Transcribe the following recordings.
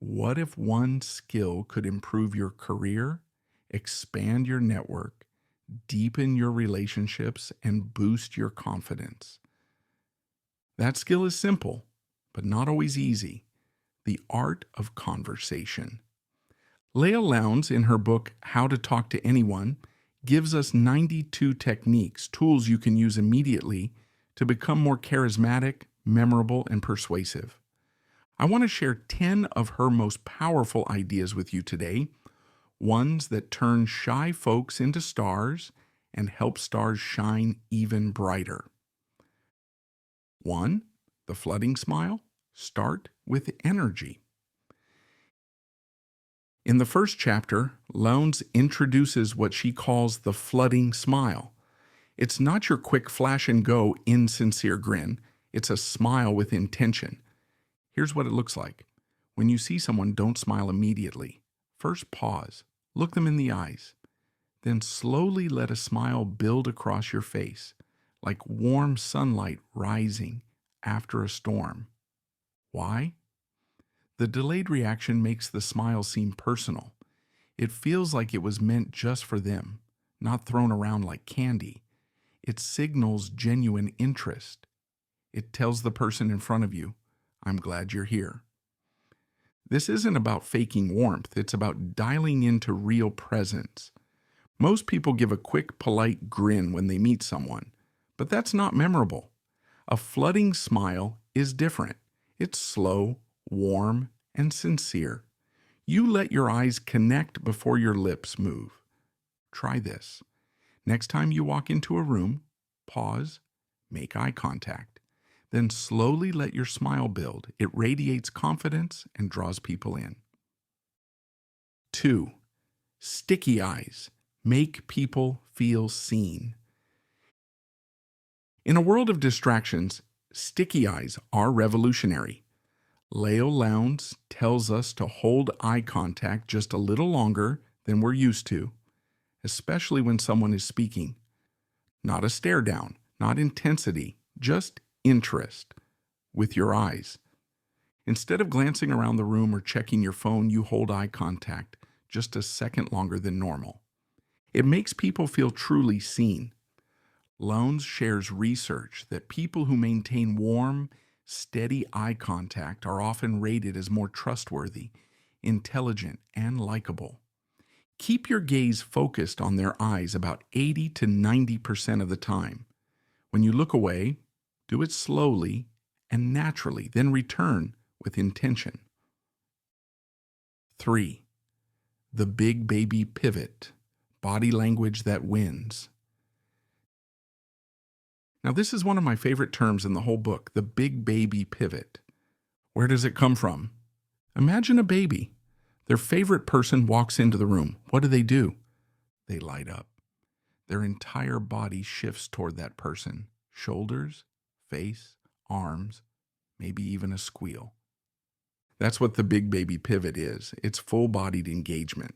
What if one skill could improve your career, expand your network, deepen your relationships, and boost your confidence? That skill is simple, but not always easy: the art of conversation. Leah Lowndes, in her book How to Talk to Anyone, gives us 92 techniques, tools you can use immediately to become more charismatic, memorable, and persuasive. I want to share 10 of her most powerful ideas with you today, ones that turn shy folks into stars and help stars shine even brighter. 1. The flooding smile. Start with energy. In the first chapter, Lowndes introduces what she calls the flooding smile. It's not your quick flash and go insincere grin. It's a smile with intention. Here's what it looks like. When you see someone, don't smile immediately. First, pause. Look them in the eyes. Then slowly let a smile build across your face, like warm sunlight rising after a storm. Why? The delayed reaction makes the smile seem personal. It feels like it was meant just for them, not thrown around like candy. It signals genuine interest. It tells the person in front of you, "I'm glad you're here." This isn't about faking warmth, it's about dialing into real presence. Most people give a quick, polite grin when they meet someone, but that's not memorable. A flooding smile is different. It's slow, warm, and sincere. You let your eyes connect before your lips move. Try this. Next time you walk into a room, pause, make eye contact. Then slowly let your smile build. It radiates confidence and draws people in. 2. Sticky eyes. Make people feel seen. In a world of distractions, sticky eyes are revolutionary. Leah Lowndes tells us to hold eye contact just a little longer than we're used to, especially when someone is speaking. Not a stare down, not intensity, just interest with your eyes. Instead of glancing around the room or checking your phone, you hold eye contact just a second longer than normal. It makes people feel truly seen. Lowndes shares research that people who maintain warm, steady eye contact are often rated as more trustworthy, intelligent, and likable. Keep your gaze focused on their eyes about 80 to 90% of the time. When you look away, do it slowly and naturally, then return with intention. 3. The big baby pivot. Body language that wins. Now, this is one of my favorite terms in the whole book, the big baby pivot. Where does it come from? Imagine a baby. Their favorite person walks into the room. What do? They light up. Their entire body shifts toward that person. Shoulders, face, arms, maybe even a squeal. That's what the big baby pivot is. It's full-bodied engagement.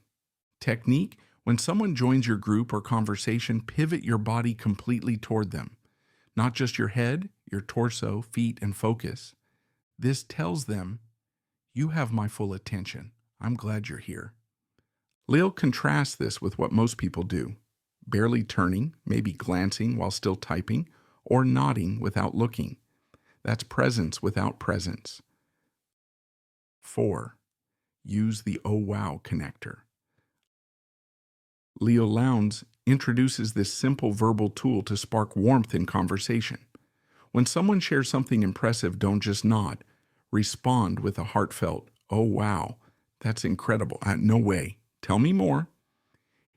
Technique: when someone joins your group or conversation, pivot your body completely toward them. Not just your head, your torso, feet, and focus. This tells them, "You have my full attention. I'm glad you're here." Lil contrasts this with what most people do: barely turning, maybe glancing while still typing, or nodding without looking. That's presence without presence. 4. Use the "oh wow" connector. Leah Lowndes introduces this simple verbal tool to spark warmth in conversation. When someone shares something impressive, don't just nod. Respond with a heartfelt, "Oh wow, that's incredible. No way. Tell me more."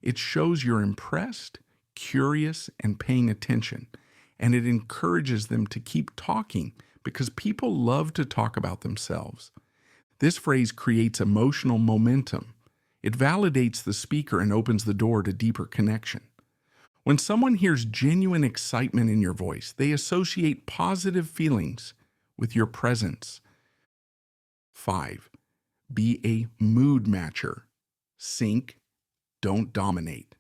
It shows you're impressed, curious, and paying attention, and it encourages them to keep talking because people love to talk about themselves. This phrase creates emotional momentum. It validates the speaker and opens the door to deeper connection. When someone hears genuine excitement in your voice, they associate positive feelings with your presence. 5. Be a mood matcher. Sync, don't dominate.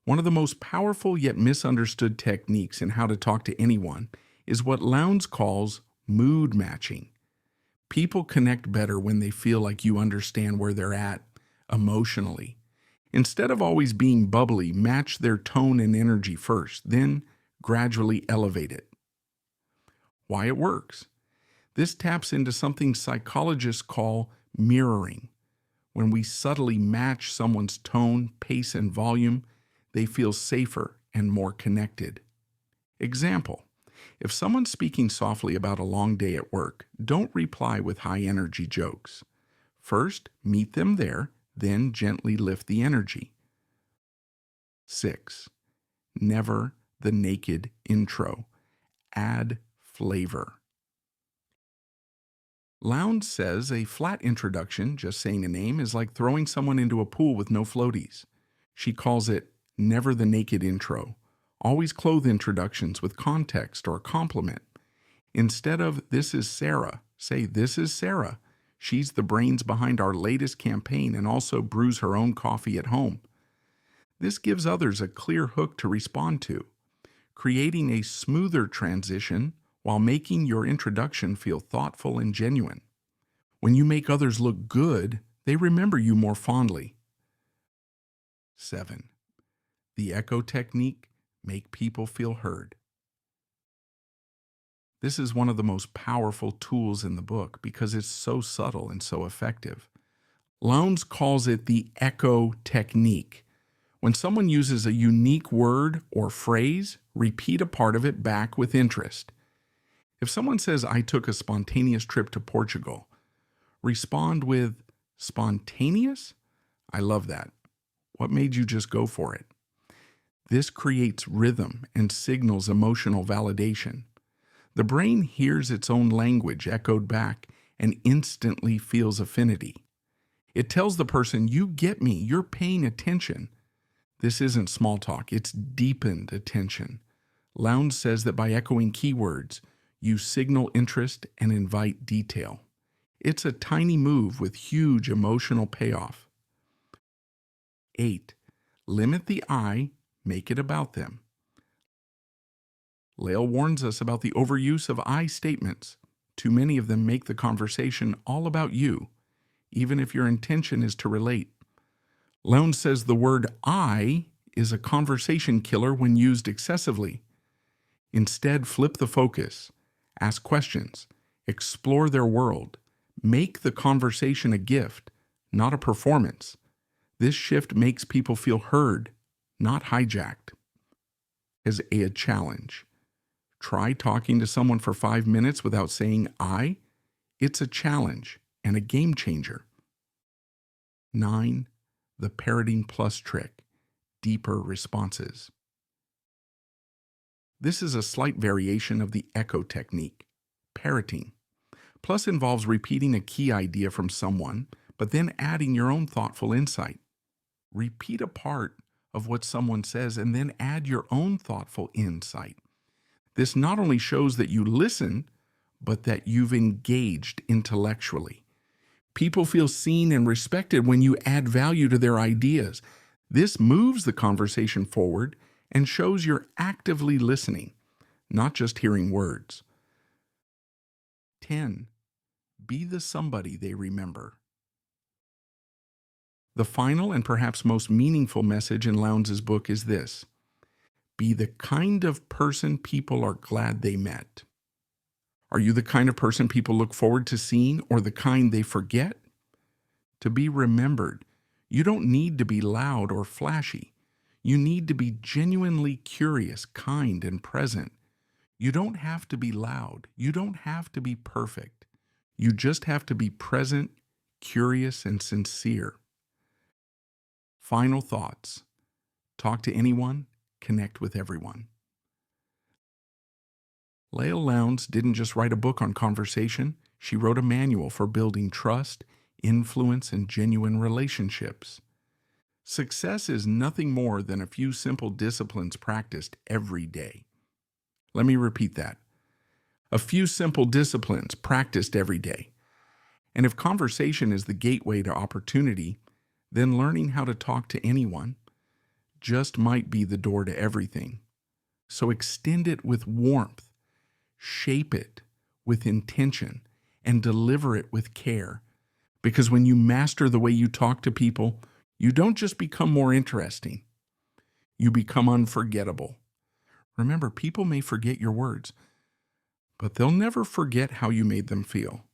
One of the most powerful yet misunderstood techniques in how to talk to anyone is what Lowndes calls mood matching. People connect better when they feel like you understand where they're at emotionally. Instead of always being bubbly, match their tone and energy first, then gradually elevate it. Why it works. This taps into something psychologists call mirroring. When we subtly match someone's tone, pace, and volume, they feel safer and more connected. Example: if someone's speaking softly about a long day at work, don't reply with high-energy jokes. First, meet them there, then gently lift the energy. 6. Never the naked intro. Add flavor. Lowndes says a flat introduction, just saying a name, is like throwing someone into a pool with no floaties. She calls it never the naked intro. Always clothe introductions with context or compliment. Instead of "this is Sarah," say "this is Sarah. She's the brains behind our latest campaign and also brews her own coffee at home." This gives others a clear hook to respond to, creating a smoother transition while making your introduction feel thoughtful and genuine. When you make others look good, they remember you more fondly. 7. The echo technique: make people feel heard. This is one of the most powerful tools in the book because it's so subtle and so effective. Lowndes calls it the echo technique. When someone uses a unique word or phrase, repeat a part of it back with interest. If someone says, "I took a spontaneous trip to Portugal," respond with, "Spontaneous? I love that. What made you just go for it?" This creates rhythm and signals emotional validation. The brain hears its own language echoed back and instantly feels affinity. It tells the person, "You get me, you're paying attention." This isn't small talk, it's deepened attention. Lowndes says that by echoing keywords, you signal interest and invite detail. It's a tiny move with huge emotional payoff. 8. Limit the I, make it about them. Lael warns us about the overuse of I statements. Too many of them make the conversation all about you, even if your intention is to relate. Lowndes says the word I is a conversation killer when used excessively. Instead, flip the focus. Ask questions. Explore their world. Make the conversation a gift, not a performance. This shift makes people feel heard, not hijacked. As a challenge. Try talking to someone for 5 minutes without saying I. It's a challenge and a game changer. 9. The parroting plus trick. Deeper responses. This is a slight variation of the echo technique, parroting. Plus involves repeating a key idea from someone, but then adding your own thoughtful insight. Repeat a part of what someone says and then add your own thoughtful insight. This not only shows that you listen, but that you've engaged intellectually. People feel seen and respected when you add value to their ideas. This moves the conversation forward and shows you're actively listening, not just hearing words. 10. Be the somebody they remember. The final and perhaps most meaningful message in Lowndes' book is this: be the kind of person people are glad they met. Are you the kind of person people look forward to seeing, or the kind they forget? To be remembered, you don't need to be loud or flashy. You need to be genuinely curious, kind, and present. You don't have to be loud. You don't have to be perfect. You just have to be present, curious, and sincere. Final thoughts. Talk to anyone, connect with everyone. Lael Lowndes didn't just write a book on conversation, she wrote a manual for building trust, influence, and genuine relationships. Success is nothing more than a few simple disciplines practiced every day. Let me repeat that. A few simple disciplines practiced every day. And if conversation is the gateway to opportunity, then learning how to talk to anyone just might be the door to everything. So extend it with warmth, shape it with intention, and deliver it with care. Because when you master the way you talk to people, you don't just become more interesting, you become unforgettable. Remember, people may forget your words, but they'll never forget how you made them feel.